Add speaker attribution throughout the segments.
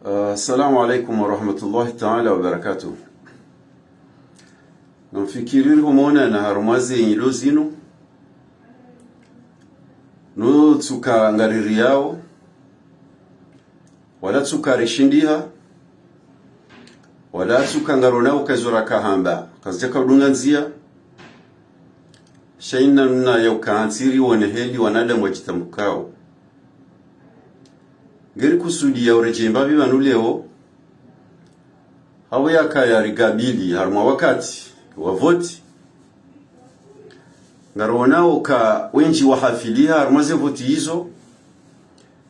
Speaker 1: Assalamu alaikum wa rahmatullahi ta'ala wa barakatuh. Namfikiri humona na harumazi yenye zinu no tsuka ngariri yao wala tsuka rishindiha wala tsuka ngarona ukazura kahamba kazjaka udunganzia shaina nuna ya ukaantiri waneheli wanadamu wajitamukao ngeri kusudi ya urejemba bibanu leo hawe yakaya rigabili haruma wakati wa voti ngaronao ka wenji wahafiliha harumaze voti hizo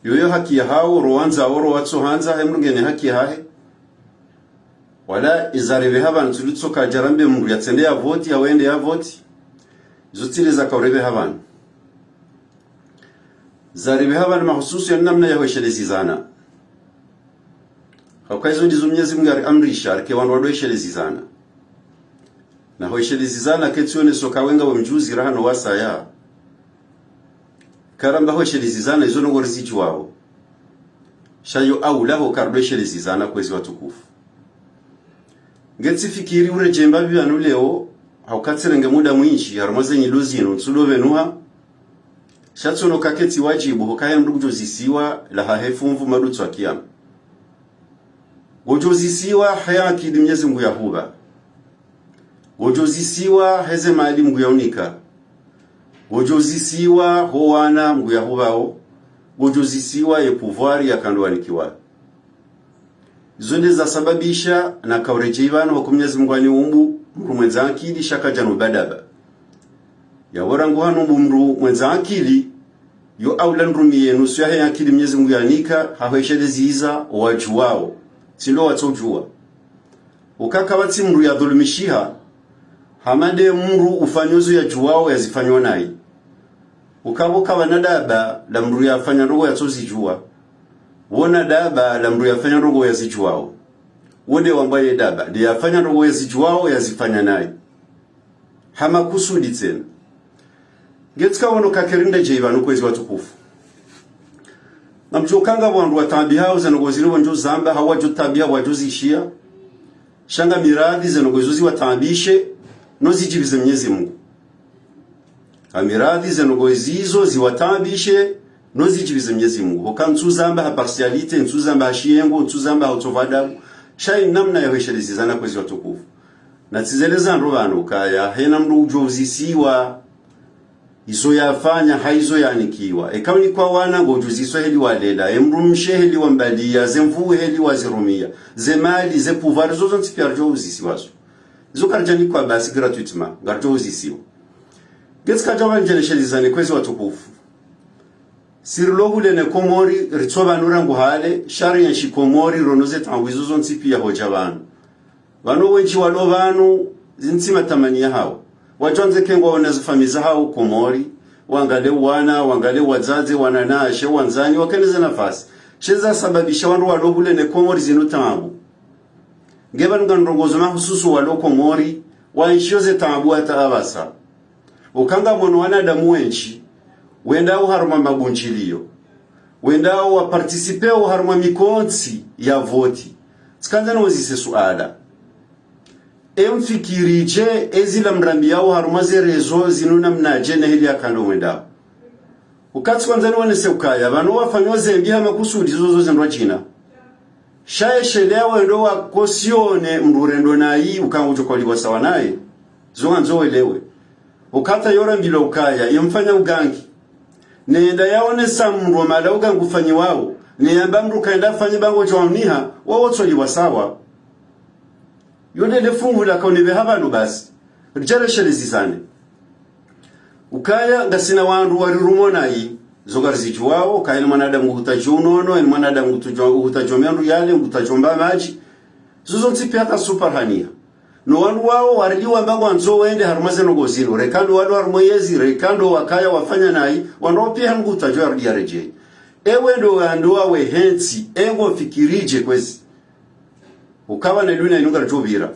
Speaker 1: yoyo haki ya hao roanza oro watso hanza hemrungene haki hahe wala izarebe habantu tulitsoka jarambe mungu yatsende ya voti awende ya voti zotile za kaurebe habantu zaribe habantu mahususu ya namna ya hweshelezi zana haukazo ndizo mnyezi mngari amrisha arike wanu wadoeshelezi zana na hweshelezi zana ketsione soka wenga wa mjuzi rahano wasa ya karamba hweshelezi zana izo nongori zichu wao shayo au laho kardoeshelezi zana kwezi watukufu ngetsi fikiri urejemba bibanu leo haukatsirenge muda mwinshi harumaze nyiluzino nsudove nuha shatsono kaketi wajibu hokahe mdugujo zisiwa la hahefumvu madutsu wa kiyama gojo zisiwa haya akidi mnyezi mgu ya huba gojo zisiwa heze maali mgu ya unika gojo zisiwa howana mgu ya hubao gojo zisiwa ye pouvoir ya kanduwa nikiwa zonde za sababisha na kaureje ibanu wako mnyezi mgu wani umbu mru mwenza akili shaka janu badaba ya warangu hanu mru mwenza akili yo awla nrumiye nusu ya akili mnyezi Mungu yanika hahweshelezi hiza wajuwao sindo watojua ukaka watsi mru ya dhulumishiha hamade mru ufanyozo ya juwao ya zifanywa nai ukaboka wanadaba la mru ya fanya rogo ya tozijua wona daba la mru ya fanya rogo ya zijuwao wode wambaye daba li ya fanya rogo ya zijuwao ya zifanya nai hama kusudi tena ngetska wono kakerinda jeibanu kwezi watukufu namjokanga wandu watambi hao zanogozile wanjo zamba hawa jotabia wajozishia shanga miradhi zanogozozi watambishe nozijibize Mwenyezi Mungu amiradhi zanogozizo ziwatambishe nozijibize Mwenyezi Mungu hokamtsu zamba ha partialite ntsu zamba hashiyengo ntsu zamba hotovada shay namna ya hweshelezi zana kwezi watukufu na tizeleza ndrovano kaya hena mndu ujozisiwa izo yafanya haizo yanikiwa ekawni kwa wana ngojuziso heli walela emrumshe heli wambalia zemvu heli wazirumia zemali ze pouvoir zozo ntipyarjo uzisiwazo izo karjani kwa basi gratuitement garjo uzisiwa getska jawa njeleshelizane kwezi watukufu sirlohule ne komori ritsoba nurangu hale shari ya shikomori ronoze tanwizo zo ntipya hojabanu bano wenchi walovanu zintsima tamania hao wajonze kengo wanazifamiza hao komori wangale wana wangale wazazi wananashe wanzani wakeneza nafasi sheza sababisha wandu walohule ne komori zinutambu ngeba ngandrongozo mahususu walo komori wanshoze tambu hata abasa ukanga mono wanadamu wenchi wendao haruma mabunchilio wendao wa participeo haruma mikonsi ya voti tsikanda nozise suada emfikirije ezila mrambi yao harumaze rezo zinuna mnaje na hili akando wenda ukati kwanza niwane seukaya bano wafanywa zembia makusudi zozo zendwa china shaye shelea wendo wakosione mrurendo nayi ukangujo kwa liwa sawa naye zonga nzo elewe ukata yora mbilo ukaya yemfanya ugangi nenda yaone samru wa mala ugangu fanyi wao niyamba mru kaenda fanyi bango joamniha wawo tsoliwa sawa yonde lefungu la kaunibe habanu basi rijale shelezi zane ukaya ngasina wandu warirumona yi zogar zijuwao kaya mwanadamu hutajunono en mwanadamu hutajomendu yale hutajomba maji zozo ntipi hata super hania no wandu wao wariliwa mbango anzo wende harumaze nogozilo rekando wadu harumoyezi rekando wakaya wafanya nai wandu pia hangu hutajua rudia rejei ewe ndo wandoa we hensi engo fikirije kwezi ukawa na dunia inunga jobira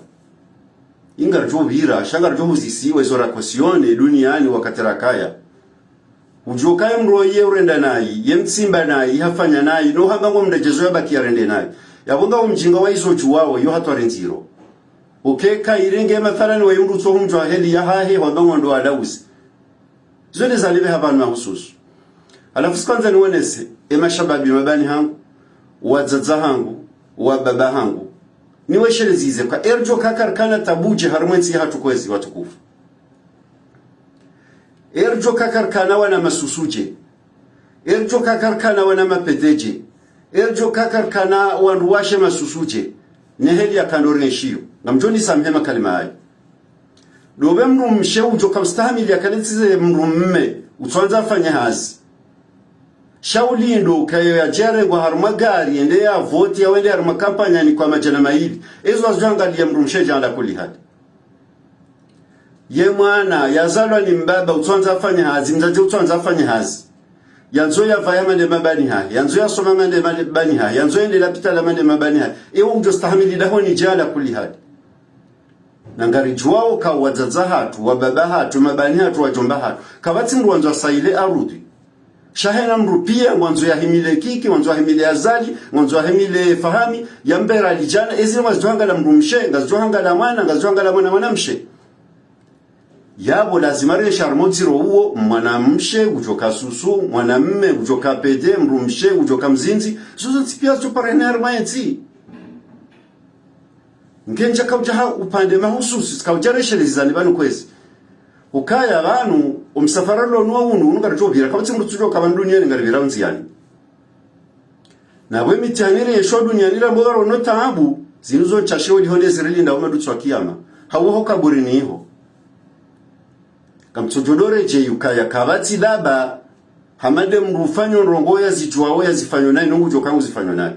Speaker 1: inga jobira shanga jobuzisiwe zora kosione duniani wakaterakaya ujokaye mroye urenda nayi yemtsimba nayi hafanya nayi no hanga ngo mndejezo yabaki arende nayi yabonga umjinga wa izo juwao yo hatware nziro ukeka irenge mathalani wa yundu tso humjwa heli ya hahe hodongo ndo adausi zone zalibe habana hususu. Alafu kwanza niwonese emashababi mabani hangu wadzadza hangu wa baba hangu niwe sherezize kwa erjo kakarkana tabuje harumwenzi hatukwezi watukufu. Erjo kakarkana wana masusuje, erjo kakarkana wana mapeteje, erjo kakarkana wanduwashe masusuje neheli ya kandori nshio ngamjoni samhema kalima hayo dobe mru mshe ujo kamstahamili ya kanitize mru mme utuanza fanya hazi shauli ndo kayo ya jere kwa haruma gari ende ya voti ya wende haruma kampanya ni kwa majana maili ezo wazuangalia mru mshe janda kuli hadi ye mwana ya zalwa ni mbaba utuanza fanya hazi mzaje utuanza fanya hazi yanzo ya vaya mande mabani haya yanzo ya soma mande mabani haya yanzo ende lapita la mande mabani haya ewo ujo stahamili daho ni jala kuli hadi nangari juwao ka wadzadza hatu wababa hatu mabani hatu wajomba hatu kabati mru wanzo saile arudi shahena mrupia mwanzo ya himile kiki mwanzo ya himile azali mwanzo ya himile fahami ya mbera alijana ezi mwaziduhanga la mrumshe ngaziduhanga la mwana mshe yabo lazima re sharmoziro uo mwanamshe ujoka susu mwanamme ujoka pede mrumshe ujoka mzinzi zuzo tipia zuparene armayenzi ngenja kaujaha upande mahususi kaujareshe lizani banu kwezi ukaya abantu umsafara lo nuunu ungarjobira kabati mutsujo kabanduniye ngaribira unziyani nawe mityanire yesho dunyani la mbogaro no taabu zinuzo chashewe lihole zirilinda umedutswa kiyama hawo kaburi niho kamtsojodore je ukaya kabati daba hamade mrufanyo rongoya zijwawe yazifanyo nayi nungujo kangu zifanyo nayi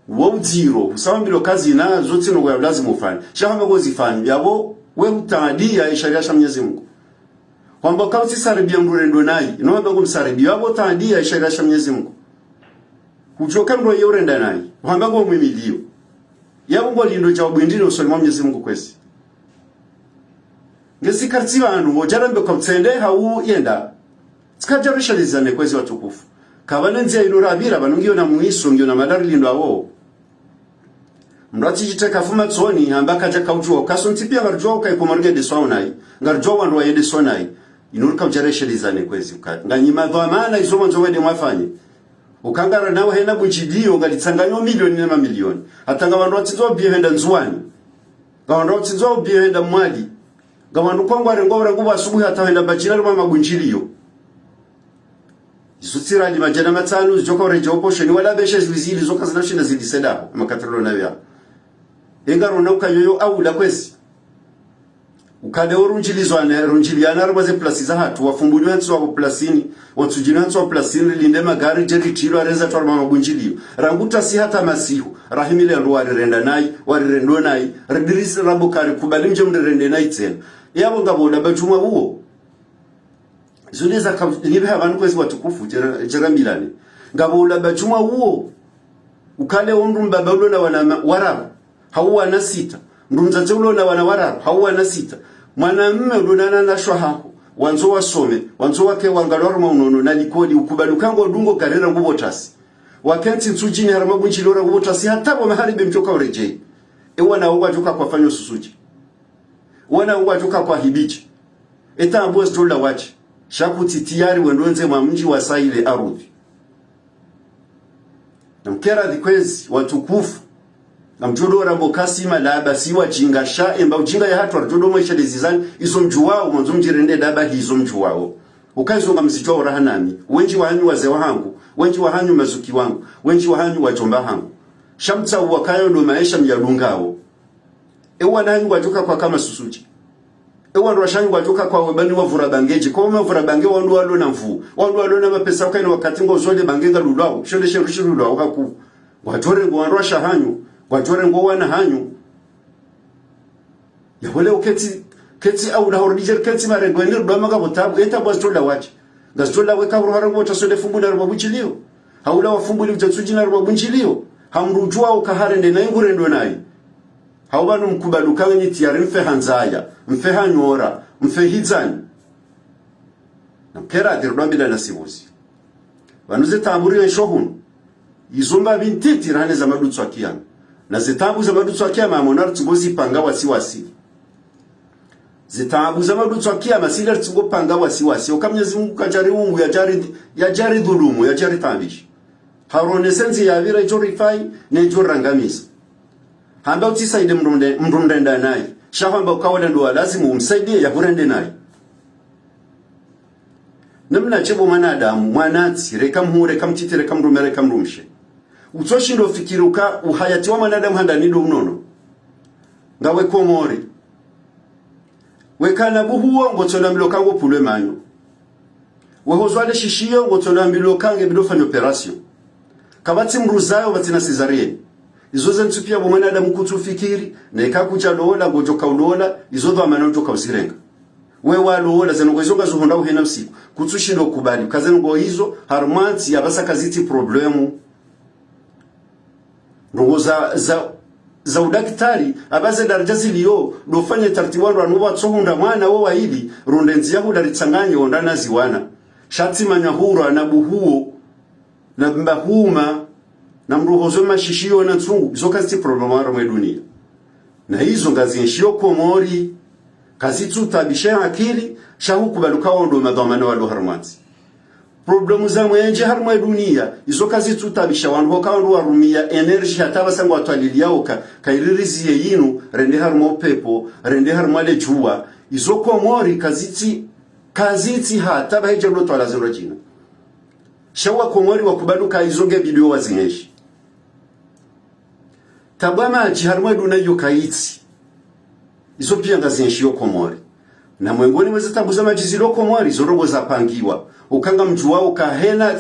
Speaker 1: wo zero usawambilo kazi na zote no ya lazima ufanye shahamba go zifanyo yabo we utadia isharia sha Mwenyezi Mungu kwamba kama si saribia mrendo nayi inaomba kumsaribia yabo utadia isharia sha Mwenyezi Mungu kujoka ndo yorenda nayi kwamba go mwimilio yabo ngo lindo cha bwindiro usolima Mwenyezi Mungu kwesi ngezi karti bantu mojarambe komtsende hau yenda tsikajarisha lizane kwezi watukufu kabanenzi ayirurabira banungiyo na muiso ngiyo na madari lindo awo mrati jiteka fuma tsoni ambaka jaka ujuo kasonti pia ngarjuo kai komarge de sonai ngarjuo wandu wayede sonai inuruka ujareshe lizane kwezi ukati nganyima dhamana izo mwanzo wede mwafanye ukangara nawe hena buchidio ngalitsanganyo milioni na mamilioni atanga wandu watizwa bihenda nzwani wandu watizwa bihenda mwali gawandu kwangu arengobra ngubu asubuhi atawenda bachira rwa magunjiriyo isutira ni majana matanu joka rejopo sheni wala beshe zizili zoka zinashinda zilisedaho makatero nayo engaro nauka yoyo au la kwesi ukade orunjilizwa na runjiliana rwaze plasi za hatu wafumbuli wantu wa plasini watujina wantu wa plasini linde magari jeri tilo areza twa magunjiriyo ranguta si hata masihu rahimile ndo warirenda nayi warirendo nayi redirisi rabokari kubali mje mrende nayi tena yabo ngabola bajuma uo zuneza nibe abantu kwezi watukufu jera milane ngabola bajuma uo ukale ondu mbabalo na wana warabu hauwa na sita ndunza zeulo na wana warabu hauwa na sita mwanamume udonana na shwahako wanzo wasome wanzo wake wangaloro maunono na likodi ukubalukango dungo karera ngubo tasi wakenti nsujini haramabu nchilora ngubo tasi hatabo maharibe mchoka urejei wana uwa joka kwa fanyo susuji wana uwa joka kwa hibichi eta ambuwa stola wachi shakuti tiyari wendonze mji wa saile arudhi na mkera dikwezi watukufu na mjodora mbokasi malaba siwa jinga sha emba ujinga ya hatu arjodo mwisha dezizani iso mjuwao mwanzo mjirende daba hizo mjuwao ukaizo nga msijua urahanami wenji wahanyu waze wahangu wenji wahanyu mazuki wangu wenji wahanyu wajomba hangu shamta uwakayo ndo maisha mjadungao ewa nanyu wajoka kwa kama susuji ewa rwashanyu wajoka kwa webani wa vurabangeji kwa wama bange wandu walo na mfu wandu walo na mapesa wakaino wakati ngo zole bangenga lulao shole sherushi lulao haku wajore ngo wanrwasha hanyu wajore ngo wana hanyu ya wale keti au na hordijer keti marengo ni ndo maga botabu eta bastola wachi gastola weka ruharango tasole fumbu na rubabuchilio haula wafumbuli utatsuji na rubabuchilio hamrujua ukaharende na ingurendo nayi haubanu mkubalukanye tiyari mfe hanzaya mfe hanyora mfe hizani namkera adirudambila nasibuzi wanuze tamburi ya shohunu izomba bintiti rane za madutsu akiyama na zitabu za madutsu akiyama amonar tsugozi panga wasi zitabu za madutsu akiyama siler tsugo panga wasi okamnyezi Mungu kajari ungu ya jari dhulumu ya jari tambishi harone senzi ya vira jorifai ne jorangamisa hamba utisaide mrundenda naye shahamba ukawala ndo lazima umsaidie ya kurende naye namna chebo manadamu mwanati rekamhure kamtiti rekamrumere kamrumshe utoshindo fikiruka uhayati wa manadamu handa nido unono ngawe komori wekana buhuo ngotona miloka ngo pulwe manyo wehozwale shishiyo ngotona miloka nge bidofanya operation kabati mruzayo batina cesarienne izoze ntupia bo manadamu kutufikiri na ikakuja lola gojoka ulola izozo amana joka usirenga we walola zenogwezoga zuhonda uhena usiku kutsushilo kubali kazengo hizo harmanti yabasa kaziti problemu ngo za udaktari abaze daraja ziliyo dofanye taratibu anu watsohunda mwana wo waidi rundenzi yahu daritsanganye ondana ziwana shati manyahura na buhuo na mbahuma na mruhozo mashishio na tsungu zoka zi problemu aro mwe dunia na hizo ngazi nshio komori kazitu tabisha akili shahu kubaluka ondo madhamana walo harmanti problemu za mwenje harmwe dunia izo kazitu tabisha wandu hokawandu warumia energy hataba sangwa twalilia oka kairirizie yinu rende harmo pepo rende harmo le jua izo komori kaziti hataba heje ndo twala zero jina shawa komori wakubaluka izoge bidio wazinyeshi tabama jiharmwe dunia yokaiti izo pia ngazinshio komori na mwengoni mwezi tabuza majizilo komori zorogo za pangiwa ukanga mjuwa ukahena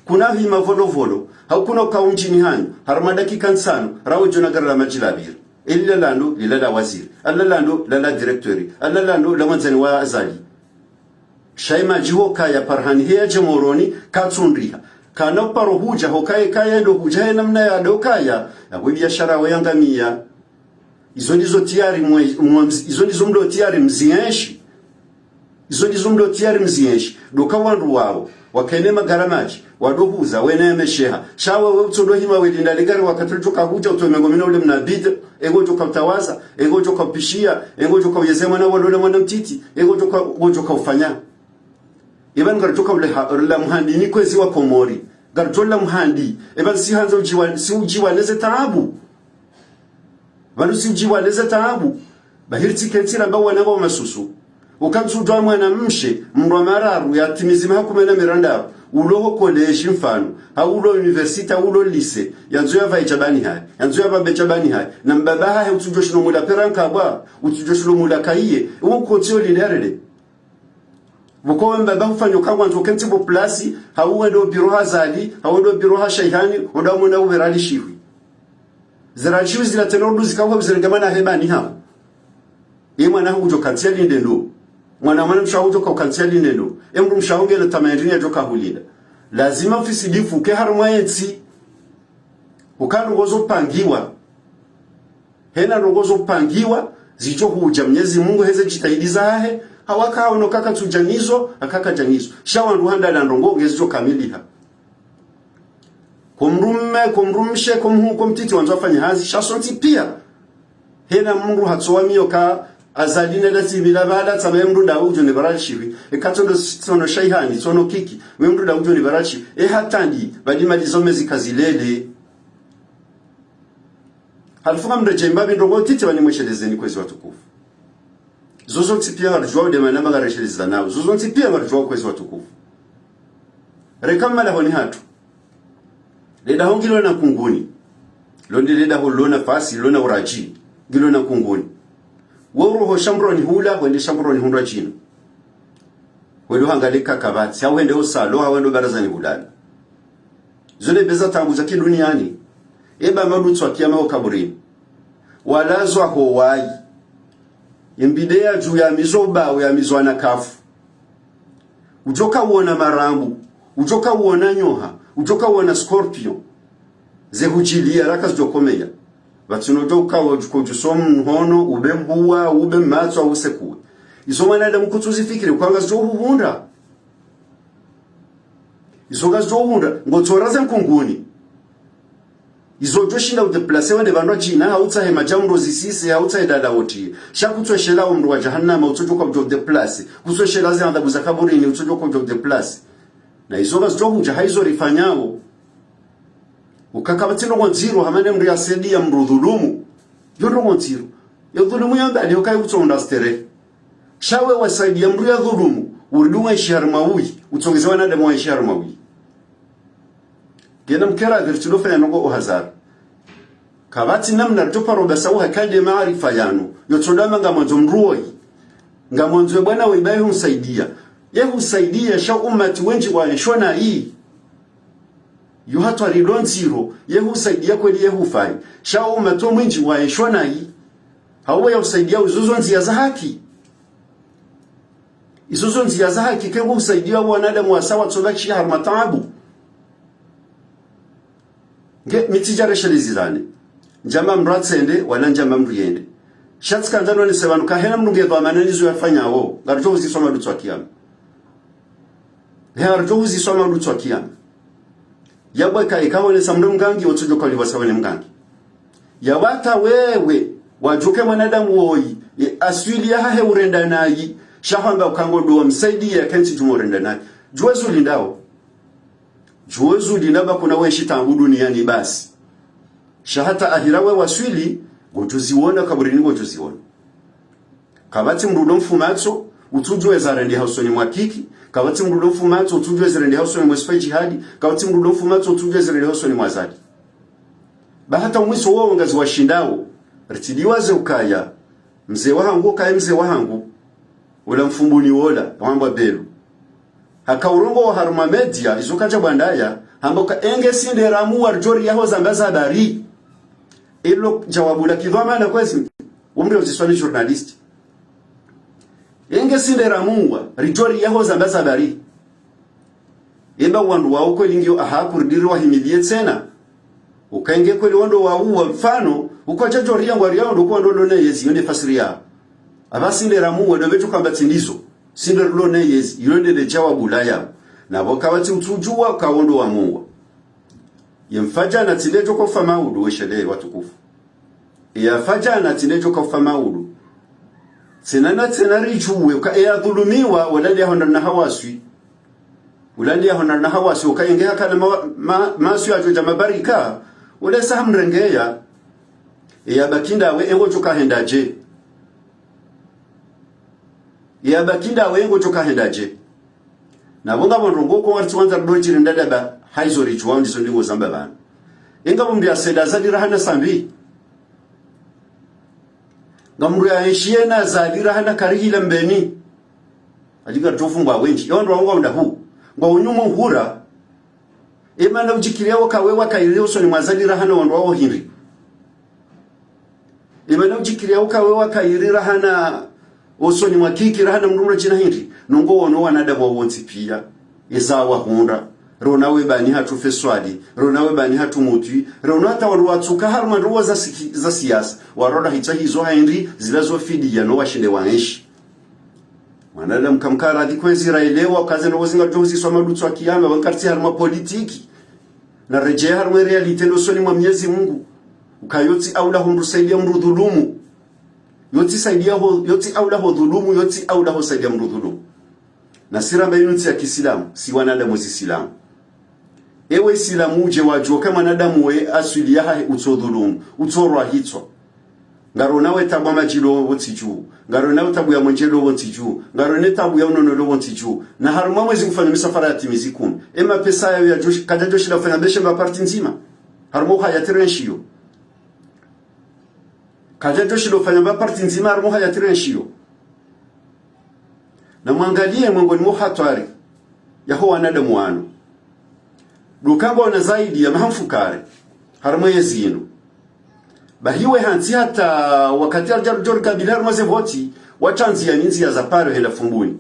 Speaker 1: kuna hima volovolo haukuna ukaunjini hanyu haramadaki kansano rawo jona gara la majilabir illa lando lila waziri alla lando la directori alla lando la manzani wa azali shaima jiho kaya parhani hea jamoroni katsundriha kana paro huja hokaye kaya ndo huja namna ya dokaya ya biashara wayangamia izo ndizo tiari izo ndizo mdo tiari mzienshi izo ndizo mdo tiari mzienshi doka wandu wao wakenema garamaji wadohuza weneme sheha shawa wetsondo hima welinda legari wakatulitoka huja utomengomina ule mnabida ego joka utawaza ego joka pishia ego joka uyezema na walole mwana mtiti ego joka ufanya iban gartoka ule la mhandi ni kwezi wa komori gartola mhandi iban si hanzo ujiwa neze taabu Balu siujiwa leza taabu bahirti kentira mba wana wa masusu ukamsu dwa mwana mshe mrwa mararu ya timizima hakumena miranda uloho college mfano haulo university haulo lycée yanzu ya vaichabani hai yanzu ya babechabani hai na mbabaha utujoshino mula peranka bwa utujoshino mula kaiye uko tio linerede buko mbaba hufanyo kangwa nzo kentibo plasi hauwe do biro hazali hauwe do biro ha shaihani odamona uberali shiwi zirachiwi zila tenodu zikawa bizirengamana hebani hapo mwana hu ujo kantia linde ndo mwana mshahu ujo kwa kantia linde ndo mru mshahu ngele tamayrini ya joka hulinda lazima ofisi difu ke harumwa yensi ukanu gozo pangiwa hena rogozo pangiwa zicho huja Mwenyezi Mungu heze jitaidiza hahe hawaka ono kaka tujanizo akaka janizo shawa nduhanda na ndongo ngezo kamili ha kumrumshe kumtiti wanzo afanya hazi shasonti pia hena mungu hatsoami yoka azalina lati bilabada tsabe mndu daujo ne barashiwi ekatondo sono shaihani sono kiki we mndu daujo ne barashi hatandi bali malizome zikazilele halifunga mreje mbabi ndongo titi bani mweshelezeni kwezi watukufu zozo tipia warjwa de manama garesheleza nawo zozo tipia warjwa kwezi watukufu rekama la honi hatu leda hongilo na kunguni londi leda holona fasi lona uraji gilo na kunguni woro ho shambroni hula wende shambroni hundwa chino wendo hangalika kabati au wende osalo au wendo barazani hulala zone beza tangu za duniani eba madutsu akiyama ho kaburini walazwa ho wai imbidea juu ya mizoba ya mizwana kafu ujoka uona marambu ujoka uona nyoha ujoka uona scorpion zehujilia raka zijokomeya vatsunojoka wajukojusomu hono ube mbuwa ube matsu au sekuwe izo mwana mkutuzifikire kwanga zijohuhunda izo gazijohunda ngotsoraze mkunguni izo joshinda udeplace wende vanwa jina hautsa hema jamro zisisi hautsa edada oti shakutweshela umru wa jahannama utojoka ujo deplace kusweshela zi adhabu za kaburini utojoka ujo deplace na izo bazjohunja haizo rifanyao ukakabatino ngonziro hamane mri asedi ya mru dhulumu yondo ngonziro ya dhulumu yandali ukai utonda stere shawe wasaidi ya mru ya dhulumu urdunga ishar mawi utongezewa na demo ishar mawi gena mkera virtulofa ya nongo ohazar kabati namna rjopa roba sawa kade maarifa yano yotodama ngamonzo mruoi ngamonzo bwana weibai humsaidia ye husaidia sha umati wenji wa shona hii yu hatu alidonziro ye husaidia kweli ye hufai sha umati wenji wa shona hii hawa ya husaidia uzuzo nzia za haki izuzo nzia za haki kebu husaidia wanadamu wa sawa tsobachi harmatabu nge mitijare shelizilane njama mratsende wala njama mriende shatska ndano ni sebanu kahena mnunge dwa mananizo yafanya wo garjo uzisoma lutwa kiyama garjo uzisoma lutwa kiyama yabwe kai kawo ne samru mgangi otujo kwa liwasawe ne mgangi yabata wewe wajuke mwanadamu woi aswili ya hahe urenda nayi shahamba ukangodo msaidia kensi jumorenda nayi juwezu lindao juwezu lindaba kuna weshi tangu duniani basi shahata ahirawe waswili gojuziwona kaburini gojuziwona kabati mrudo mfumatso utujwe zarendi hausoni mwakiki kabati mrudo mfumatso utujwe zarendi hausoni mwesfa jihadi kabati mrudo mfumatso utujwe zarendi hausoni mwazadi bahata umwiso wao ngazi washindao ritidiwaze ukaya mzee wangu kaya mzee wangu ula mfumbuni wola wamba belu haka urongo wa haruma media izokaja bandaya hamboka enge sinde ramu warjori yaho zambaza habari ilo jawabu la kidhama na kwezi umri uziswali journalist enge sinde ramu warjori yaho zambaza habari eba wandu wao kweli ngio ahakurdiri wa himidie tena ukaenge kweli wando wa mfano ukoja jori yangu ariao ndo kwa ndo ne yezi yonde fasiria abasinde ramu wa dobetu kamba tindizo sinde rulo ne yezi yonde de jawabu la ya na wakawati utujua kawondo wa Mungu yemfaja na tilejo kwa famaudu weshele watukufu ya faja na tilejo kwa famaudu senana tenari juwe uka ya dhulumiwa walali ya honda na hawaswi ulali ya honda na hawaswi ukaengea kana masu ya joja mabarika ule saha mrengea ya bakinda we engo choka hendaje ya bakinda we engo choka hendaje na bonga bonrongo ko warti wanza dochiri ndada ba haizo richuwa ndiso ndingo zamba bana inga mumbi ya seda zadira hana sambi ngamru ya eshiena zadira hana karihila mbeni ajiga tofungwa wenji yondo wango ndahu ngwa unyumo hura emana ujikiria wakawe wakaileo so ni mwazadira hana wando wao hiri emana ujikiria wakawe wakairira hana osoni mwakiki rahana mrumra china hiri nungo wono wanada wa wonsi pia ezawa hunda ronawe bani hatu feswadi ronawe bani hatu mutwi ronata warwatsuka haruma ruwa za siasa waroda hicha hizo haindi zilazo fidi ya no washinde wanaishi wanada mkamkara adikwezi raelewa kaze no wazinga jozi soma lutwa kiyama wankarti haruma politiki na rejea haruma realite no soni mwa Mwenyezi Mungu ukayoti aula hundu saidia mrudhulumu yoti saidia ho yoti aula ho dhulumu yoti aula ho saidia mrudhulumu na sira mbayunti ya Kiislamu si wanadamu Islamu ewe Islamu uje wajua kama wanadamu we asili ya utodhulumu utorwa hitwa ngaro nawe tabwa majilo wotiju ngaro nawe tabu ya mwenjelo wotiju ngaro ne tabu ya unono wotiju na haruma mwezi kufanya misafara ya timizi 10 ema pesa ya joshi kaja joshi la fanya beshe mba parti nzima haruma haya terenshiyo kaja joshi la fanya mba parti nzima haruma haya terenshiyo na mwangalie mwangoni muhatwari yaho wanadamu wano dukamba wana zaidi ya mahamfukare haruma yezino bahiwe hansi hata wakati aljaro kabila rumaze voti wachanzi ya ninzi ya zaparo hela fumbuni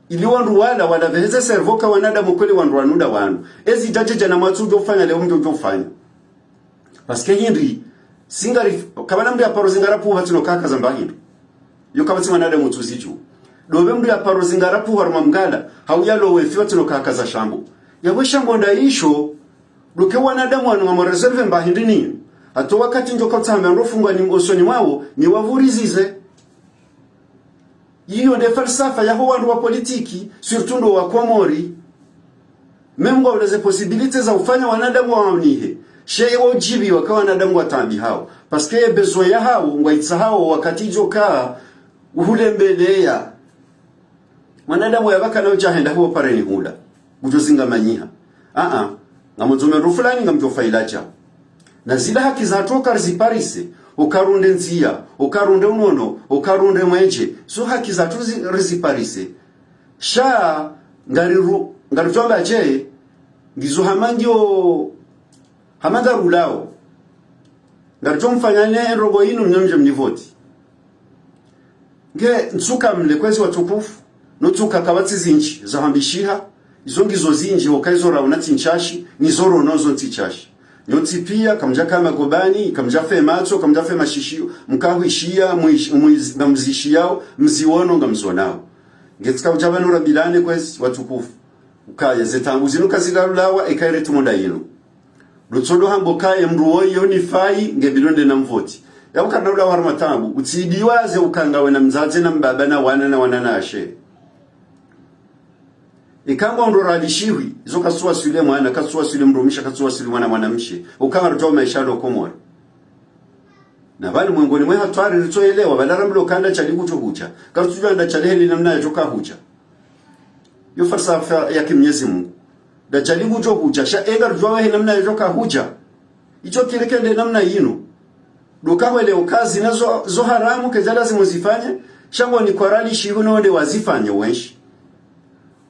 Speaker 1: ili wandu wala veheze servoka wanadamu kweli wandu wanuda wanu ezi jajeja na matsujo ufanya leo mjo ufanya paske hindi singari kabana mbi aparo zingarapu hatino kaka zamba hindu yo kabati wanadamu tuzichu dobe mbi aparo zingarapu haruma mgala hauyalo wefi watino kaka za shambu yawe shambo ndaisho duke wanadamu wanu reserve mbahindi ni ato wakati njoka tsamba ndofungwa ni osoni wao ni wavurizize. Hiyo ndio falsafa ya wandu wa politiki, surtout ndo wa Komori. Memgo uleze possibilities za ufanya wanadamu waamnihe. Sheye wajibi wakawa wanadamu watambi hao. Paske bezo ya hao ngwaitsa hao wakati joka uhule mbeleya. Wanadamu yabaka na ujahenda huo pareni hula. Ujozinga manyiha. Ngamuzume rufulani ngamjofa ilacha. Na zila haki za toka riziparise. Ukarunde nzia, ukarunde unono, ukarunde mwenje. So haki za tuzi riziparise. Sha ngaritomba ache ngizo hamanga rulao. Ngaritomfanyane robo inu mnyamje mnivoti. Nge nsuka mlekwezi watukufu. Nutsuka kabatsi zinchi zahambishiha. Izo ngizo zinji wakaizo raunati nchashi. Nizoro nozo ntichashi. Nyoti pia kamja kama gobani, kamja fe macho, kamja fe mashishio, mkahuishia, mzishiao, mziwono ngamzonao. Ngetika ujabanura bilane kwezi watukufu. Ukaya zetangu zinuka zigarulawa ekaire tumonda ino. Lutsodo hambo kaya mruoi yoni fai ngebilonde na mvoti. Ya ukandaula warmatambu, utidiwaze ukangawe na mzaze na mbaba na wana na ashe. Ikamba ondora alishiwi, izo kasuwa sile mwana, kasuwa sile mrumisha, kasuwa sile mwana mshe. Ukama rujao maishado komora. Na bali mwengoni mwe hatuari ritoelewa, badara mlo kanda chaligu chohucha. Karutujua anda chaliheli namna ya joka hucha. Yo falsafa ya kimnyezi Mungu. Da chaligu chohucha, sha ega rujua wehe namna ya joka hucha. Icho kirekende namna yinu. Dukawe leo kazi na zo haramu kezala zimuzifanye, shango ni kwa rali shivu na wende wazifanye wenshi.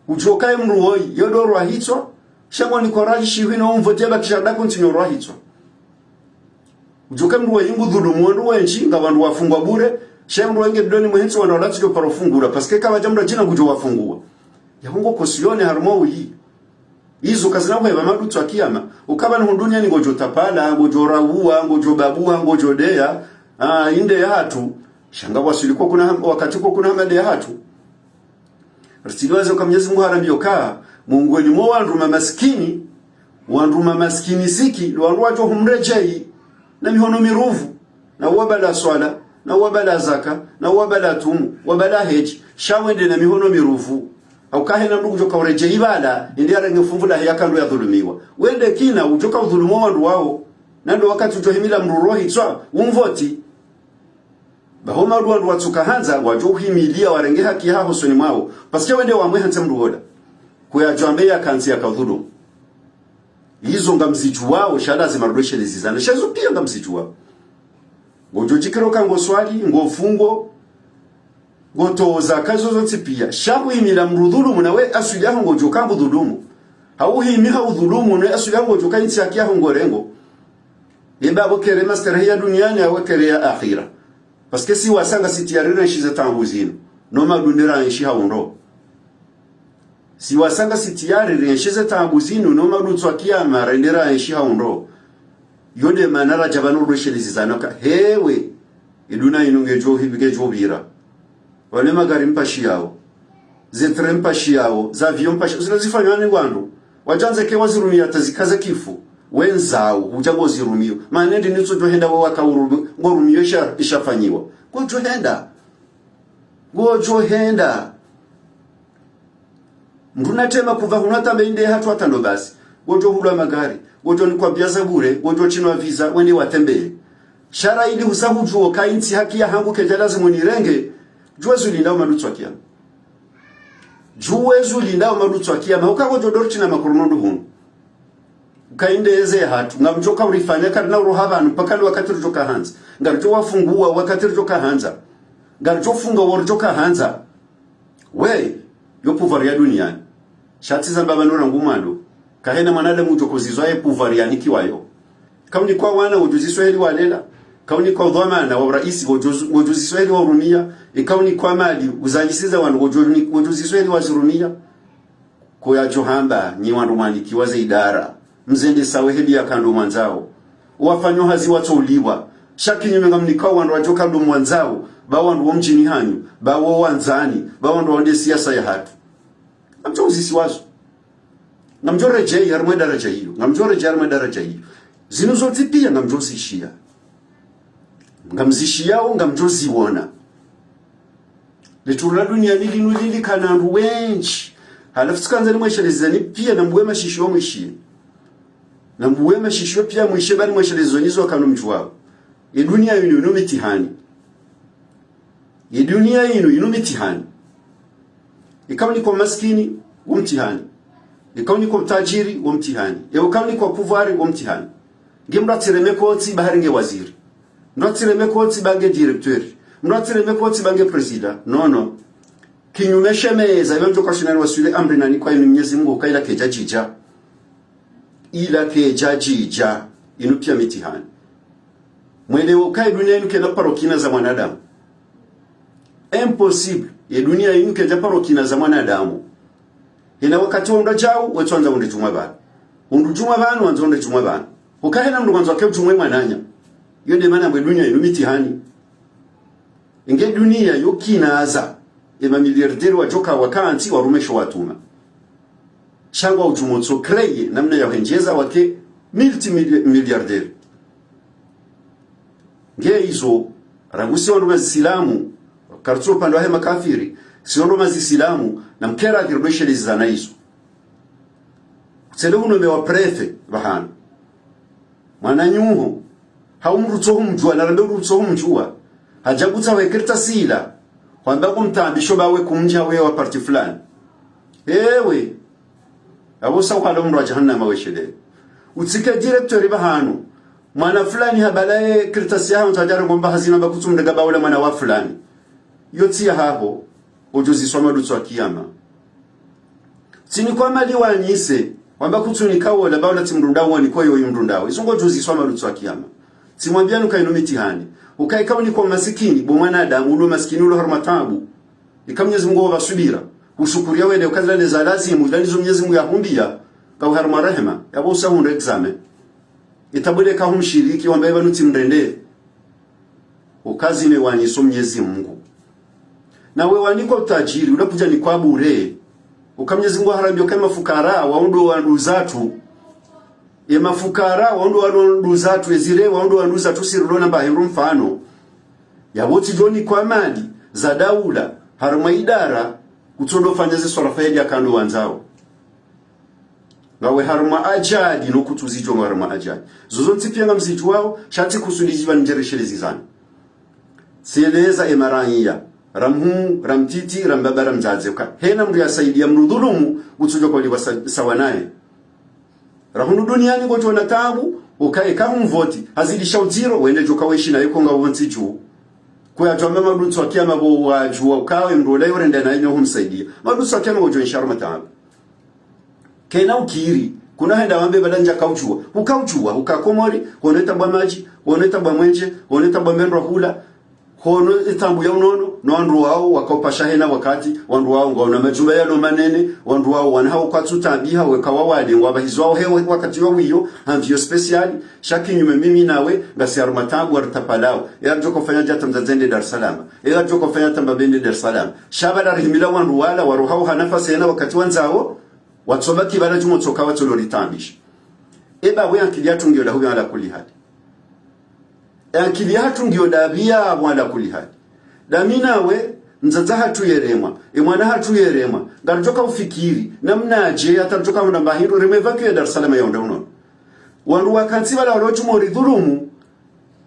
Speaker 1: Ujokaye mruoi yodo rahitwa shango ni korali shiwino umvoteba kishadako ntinyo rahitwa. Ujokaye mruoi ngudhulumu wandu wenchi nga wandu wafungwa bure shango wenge bidoni muhensi wandu walatiko parofungura paske kama jambo jina ngujo wafungua ya hungo kosione harmo hii hizo kazina kwa mamadu twakiyama ukaba ni hundunia ni ngojo tapala ngojo raua ngojo babua ngojo dea inde ya hatu shanga wasilikuwa kuna wakati kuna hamade ya hatu. Rtiliwazo kwa Mwenyezi Mungu harambioka Mungu ni mwa wandu maskini siki wandu wajo humrejei na mihono miruvu na wabala swala na wabala zaka na wabala tumu wabala heji shawende na mihono miruvu au kahe na ndugu joka urejei bala ndi arenge fumvula yakando ya dhulumiwa wende kina ujoka udhulumu wandu wao nando wakati ujohimila mrurohi tswa umvoti bahoma wandu watsuka hanza wajohimilia warenge haki haho soni mwao paske wende wamwe hanza mruoda kuyajwambe ya kanzi ya kadhulu hizo ngamziju wao shada zimarudishe lizizana shazo pia ngamziju wao ngojojikiro kango swali ngofungo gotoza kazo zonse pia shabu imila mrudhulumu na we asuli yaho ngojoka mbudhulumu hauhimiha udhulumu na asuli yaho ngojoka insi haki yaho ngorengo yeba bokere master ya duniani awekere ya akhira paske si wasanga sitiarira nshiza tambuzino noma dundira nshi haundo si wasanga sitiarira nshiza tambuzino noma dutswa kiyama rendera nshi haundo yode manara jabanu rweshilizizanoka hewe iduna inunge johibige jobira wale magari mpashi yao zetre mpashi yao za vio mpashi zinazifanywa ni wandu wajanze ke wazirumia tazikaza kifu wenzao ujango zirumio manende nitso johenda wa wakaurumi ngorumio ishafanyiwa gojohenda nduna tema kuva hunata inde hatu atando basi gojo hulwa magari gojo ni kwa biaza bure gojo chinwa visa wende watembe shara ili usahujuo kainti haki ya hangu kejalazi munirenge juwezu lindao madutu wakia ukagojo dorchina makurunondo hunu ukainde eze hatu ngamjoka urifanya karina urohabanu pakali wakati rujoka hanza ngarjo wafungua wakati rujoka hanza ngarjo funga warujoka hanza we yopuvari ya duniani shati za mbaba nora ngumando kahena manada mujokozizwa ye puvari ya nikiwayo kauni kwa wana ujuziswa heli walela kauni kwa udhamana wa raisi wajuziswa heli wa urumia ikauni kwa mali uzalisiza wanu wajuziswa heli wa zurumia kwa johamba nyi wandu maliki waze idara mzende sawe heli ya kando mwanzao wafanyo hazi watu uliwa shaki nyumenga mnikao wandu wajoka ndo mwanzao ba wandu wa mjini hanyu ba wanzani ba wandu wande siyasa ya hatu amcho uzisi wazo ngamjore je yarmwe daraja hiyo ngamjore je yarmwe daraja hiyo zinu zote pia ngamjozishia ngamzishiao ngamjoziwona liturula dunia nili kana wenchi halafu tukanza nimweshelezani pia na mbwema shishio mwishie na mbwema shishio pia mwishe bali mweshelezo nizo kanu mjuwao dunia yinu inu mitihani dunia yinu inu mitihani ikawa ni kwa maskini wa mtihani ikawa ni kwa tajiri wa mtihani ikawa ni kwa puvari wa mtihani ngemratireme koti bahari nge waziri mratireme koti bange directeur mratireme koti bange presida no kinyume shemeza yonjo kashinani wasule amri nani kwa inu Mwenyezi Mungu kaila kejajija ila kejajija inu pia mitihani mwele ukai dunia inu kena parokina za mwanadamu impossible ye dunia inu kena parokina za mwanadamu ina wakati wa undajau wetuanza unditumwa bana undujumwa bana wanza unditumwa bana ukahena mndu wanza wake utumwe mwananya yonde mana mwe dunia inu mitihani inge dunia yokinaza ema miliarderi wajoka wakanti warumesho watuma shangwa utumotso kreye namna ya henjeza wake multimilliardaire nge hizo rangusi wandu mazisilamu kartuo pando wahe makafiri si wandu mazisilamu na mkera kirubesheli zana hizo kusele uno mewa prefe bahana mwana nyuho haumrutohu mjua narambe urutohu mjua hajaguta wekirta sila kwamba kumtambisho bawe kumja wewa parti fulani ewe abusa ukalo mru wa jahannama weshele utsike director bahanu mwana fulani habalaye kirtasi hao tajara ngomba hazina bakutumdaga bawle mwana wa fulani yoti ya hapo ujuzi soma dutso kiyama sini kwa mali wanyise kwamba kutunika la bawla timrundawo ni kwa yoyo mrundawo isongo juzi soma dutso kiyama simwambia nukaino mitihani ukai kama ni kwa masikini bo mwanadamu ulo masikini ulo harmatabu ikamnyezi Mungu basubira ushukuria wende ukazala neza lazimu ndanizo Mwenyezi Mungu yahumbia kwa harma rehema yabo sahunde examen itabule ka humshiriki wambaye banuti mrende ukazi ne wanyiso Mwenyezi Mungu na wewe waniko utajiri unakuja ni kwa bure ukamnyezi Mungu harambio kama fukara waondo wandu zatu ye mafukara waondo wandu zatu ezire waondo wandu zatu sirulona bahiru mfano ya woti joni kwa mali za daula harma idara kutondo fanyaze sorafeli akando wanzao ngawe harma ajadi no kutuzijo harma ajadi zozo tipia nga mzijo wao shati kusulijiwa njereshelezi zani sieleza emarania ramhu ramtiti rambaba ramzaze hena mndu yasaidia mnudhulumu utujo kwa liwa sawa naye rahunu duniani kwa tuwana tabu ukae kahu mvoti hazidi shautiro wende joka weshi na yuko nga uwanti juu kwa tuwamba madutu wakia mabu wajua ukawe mrula yorende na inyo humsaidia madutu wakia mabu jua insharu matabu kena ukiri kuna henda wambe badanja ukaujua ukakomori honeta bwa maji honeta bwa mwenje honeta bwa menro hula hono itambu ya unono no wandu wao wakopasha hena wakati wandu wao ngona majumba ya no manene wandu wao wanahao kwa tutabiha wekawa wale ngwabahizwa hewe wakati wao hiyo hanvyo special shaki nyume mimi nawe ngasi arumatabu artapalao ya joko fanya jata mzazende Dar es Salaam ya joko fanya tambabende Dar es Salaam shabada rihimila wandu wala waruhao hanafasi hena wakati wanzao watsoba kibala jumo tsoka watsoloritambish eba we akili yatu ndio la huyo ala kulihadi akili yatu ndio dabia mwala kulihadi damina we nzaza hatu yerema mwana hatu yerema ngarutoka ufikiri namna aje atatoka mna bahiro remevaki ya Dar es Salaam yaonda unono wandu wakansi bala walochumo ridhulumu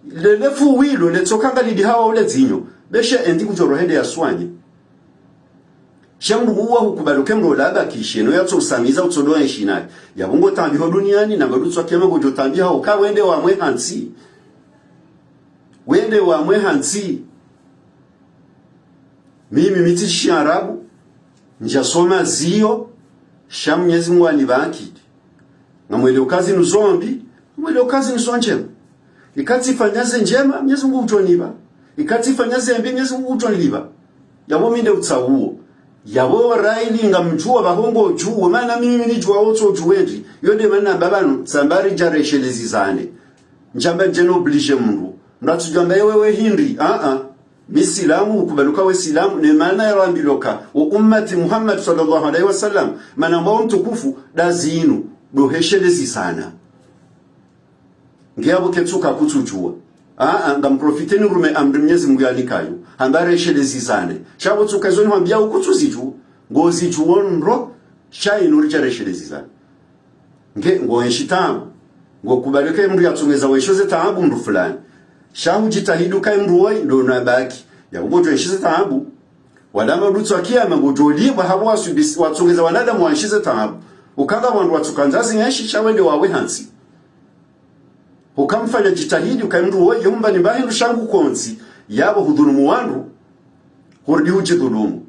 Speaker 1: lelefu wilo letsoka ngalidi hawa ule zinyo besha endi kujoro hende ya swanye shambu huwa hukubaluke mrolaga kisheno yatso usamiza utsodoa nshinai yabungo tambi ho duniani na ngadutso kema gojo tambi ha uka wende wa mwe hansi wende wa mwe hansi mimi mitishi arabu njasoma zio sham Mwenyezi Mungu alibaki na mwele ukazi nuzombi mwele ukazi nusonjema ikati fanyaze njema Mwenyezi Mungu utoniba ikati fanyaze mbi Mwenyezi Mungu utoniba yabo minde utsawuo yabo raili ngamjua bahongo juu maana mimi nijua otso juwendi yonde maana babanu sambari jareshelezi zane njamba jeno oblige mundu mratujamba wewe hindi misilamu ukubaluka we silamu ne maana ya rambiloka wa ummati Muhammad sallallahu alaihi wasallam mana mbao mtukufu dazinu doheshelezi sana ngiabo ketsuka kutuchua ngam profiteni rume amri Mwenyezi Mungu yalikayo ambare shelezi sana chabo tukazoni mwambia ukutuziju ngozi juonro shai nuricha shelezi sana ngo heshitamu ngo kubalike mri atungeza weshoze taabu mru fulani shahu jitahidu kai mruwai ndo nabaki ya ubojo nshize taabu wadama rutsu akiyama ngojoli bahabo wasubisi watungeza wanadamu wanshize taabu ukanga wandu watukanzazi nyeshi shawende wawe hansi ukamfanya jitahidi ukaimruwai yumba ni mbahindu shangu konsi yabo hudhulumu wandu hurdi uchi dhulumu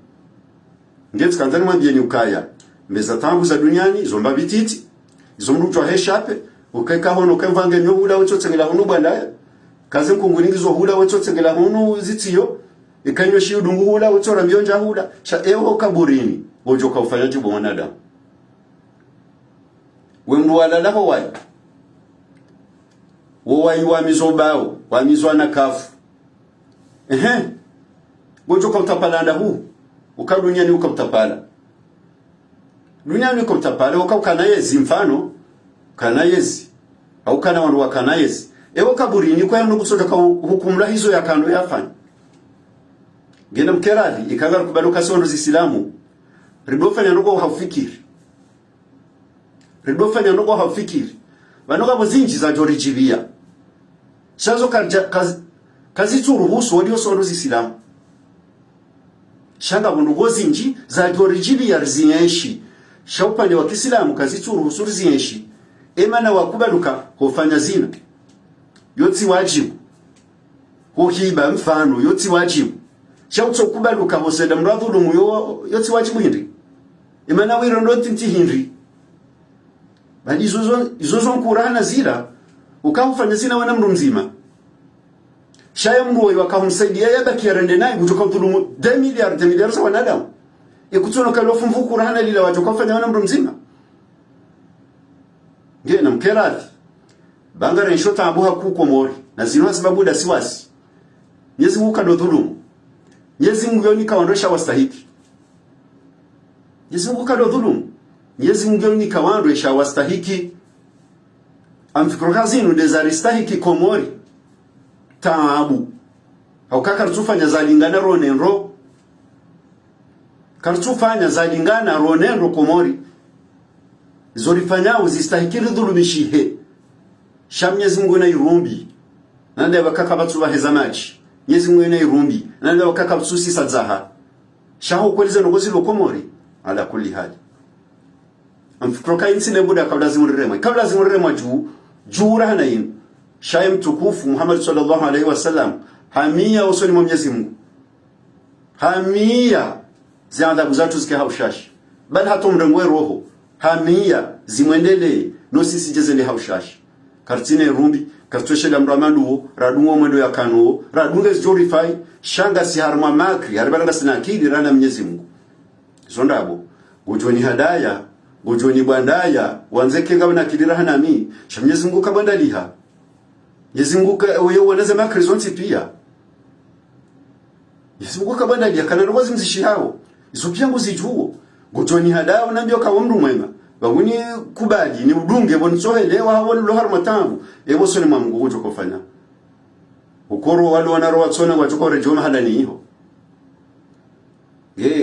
Speaker 1: ngeti kanzani mwambieni ukaya mbeza taabu za duniani zomba bititi izomrutu aheshape ukeka hono kemvange nyohula wetotengela hono bwandaya kaze mkunguningizo hula wetotengela hono zitiyo ikanyo shi udungu hula wetora mbionja hula cha eho kaburini gojo ka ufanyaji bo mwanadamu wemru walala ho wai wa mizobao wa mizwana kafu gojo ka utapalanda huu ukadunyani ukaptapala dunyani ukaptapala ukaukanayezi mfano kanayezi au kana wandu wa kanayezi ewo kaburini kwa yanu kusotoka hukumla hizo ya kando yafanya gena mkerali ikanga kubaluka sondo zisilamu ridofanya ndogo hafikiri banoga bozinji za jorijivia shazo kazi turuhusu walio sondo zisilamu shanga bundu gozinji za jorijivia rizinyeshi shaupande wa kisilamu kazi turuhusu rizinyeshi emana wakubaluka hofanya zina yotsi wajibu huhiba mfano yotsi wajibu shautso kubaluka hoseda mradhulumu yotsi wajibu hindi emana wiro ndoti nti hindi bali izozo nkurana zira ukahufanya zina wana mndu mzima shaya mruwe wakahumsaidia yabaki yarende naye kutoka dhulumu 2 miliard za wanadamu ikutono kalofu mvukurana lila wajokafanya wana mndu mzima ngena mkerati bangara nshota abuha kuko mori na zinwa sababu da siwasi Mwenyezi Mungu kado dhulumu Mwenyezi Mungu yonika wandosha wastahiki Mwenyezi Mungu kado dhulumu Mwenyezi Mungu yonika wandosha wastahiki amfikro kazinu ndezaristahiki komori taabu au kakartufanya zalingana ronenro kartufanya zalingana ronenro komori zorifanya uzistahikiri dhulumishihe Mwenyezi Mungu na irumbi nande bakaka batuba hezamaji Mwenyezi Mungu na irumbi nande bakaka batusi sadzaha shaho kweliza nogozi lokomori ala kulli hali amfikroka insine buda kabla zimurrema jura hana yin shaye mtukufu Muhammad sallallahu alaihi wasallam hamia usoni mwa Mwenyezi Mungu hamia ziadhabu zatu zike haushashi bali hata mrengwe roho hamia zimwendele no sisi jezende haushashi kartine rumbi kartoshe la mramandu radungo mwendo ya kanu radunga jorify shanga si harma makri harbalanga sinakili rana Mwenyezi Mungu zondabo gojoni hadaya gojoni bandaya wanzeke ngabana kidira hanami sha Mwenyezi Mungu kabandaliha Mwenyezi Mungu wewe wanaza makri zonti pia Mwenyezi Mungu kabandaliha kana rozi mzishi hao isopia muzijuo gojoni hadaya unambio ka mndu mwema baguni kubali ni udunge bonsohelewa hawoni lohar matambu ebo sone mamungu kujo kufanya ukoro wale wanaro watsona wachokore joma hadani hiyo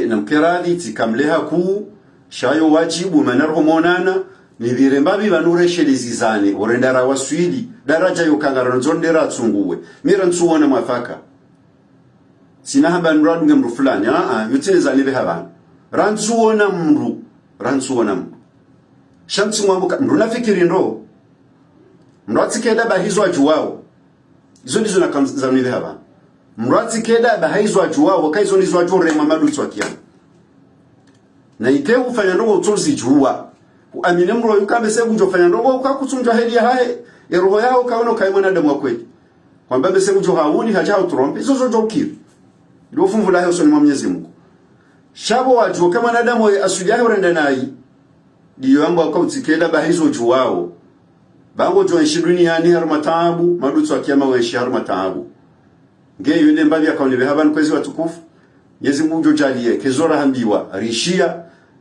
Speaker 1: na mkerali tikamleha ku shayo wajibu manaro monana ni birembabi banureshe lizizane orendara waswili daraja yokangara nzondera tsunguwe mira ntsuona mafaka sina haba nradunge mru fulani yuteza libe haba rantsuona mru shamtsi mwambuka mrunafikiri ndo mratsikeda bahizwa juwao izo ndizo nakamzanile haba mratsikeda bahizwa juwao wakaizo ndizo ajore mamadu twakia na ite ufanya ndo utozi juwa uamine mro yukambe sebu ufanya ndo ukakutunja heli hae ya roho yao kaona kai mwanadamu wa kweli kwamba besebu jo hauni haja utrompe izo zo jokiri ndio fumvula hiyo soni mwa Mwenyezi Mungu shabo wajua kama mwanadamu asuli yake urenda nayi diyo ambo akautikeda bahizo juwao bango jo nshiduni yani harmatabu madutsu akiyama wenshi harmatabu nge yule mbavi akaonele haba kwezi watukufu Mwenyezi Mungu jojalie kezora hambiwa rishia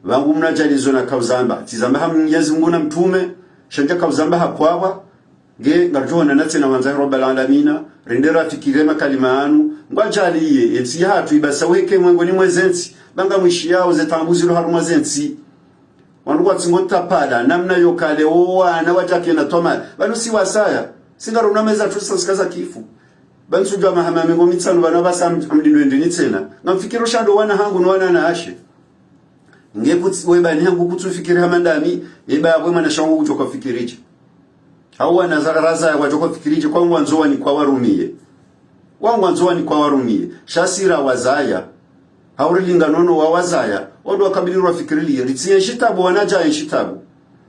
Speaker 1: wangu mnajali zona kauzamba tizamba ham Mwenyezi Mungu na mtume shanja kauzamba hakwaba nge ngarjona natena wanza rabbal alamin rendera fikirema kalima anu ngwajaliye ensi hatu ibasaweke mwengoni mwezensi banga mwishiyao zetambuziro harumwa zensi wandu watsingota pada namna yokale wana watake na toma bano si wasaya singaro nameza tusaskaza kifu bansujwa mahamame ngomitsano bana basa amdindo ndini tsena ngamfikiro shando wana hangu no wana na ashe ngekutsi webani hangu kutsufikira hamandami eba bwe mwana shangu kutoka fikirije hawa na zaraza wajoko fikirije kwa mwanzo ni kwa warumie mwanzo ni kwa warumie shasira wazaya hauringa nono wa wazaya ondo akabilirwa fikirili ritsiye shitabu wanaja shitabu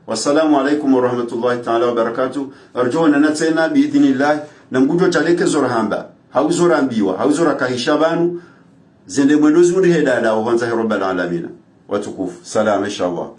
Speaker 1: wassalamu alaikum warahmatullahi ta'ala wabarakatuh arjuna natena biidhnillah na mgujo chaleke zorahamba hauzora ambiwa hauzora kahishabanu zende mwenozi muri hedada wa wanza rabbal alamin watukufu salam inshallah.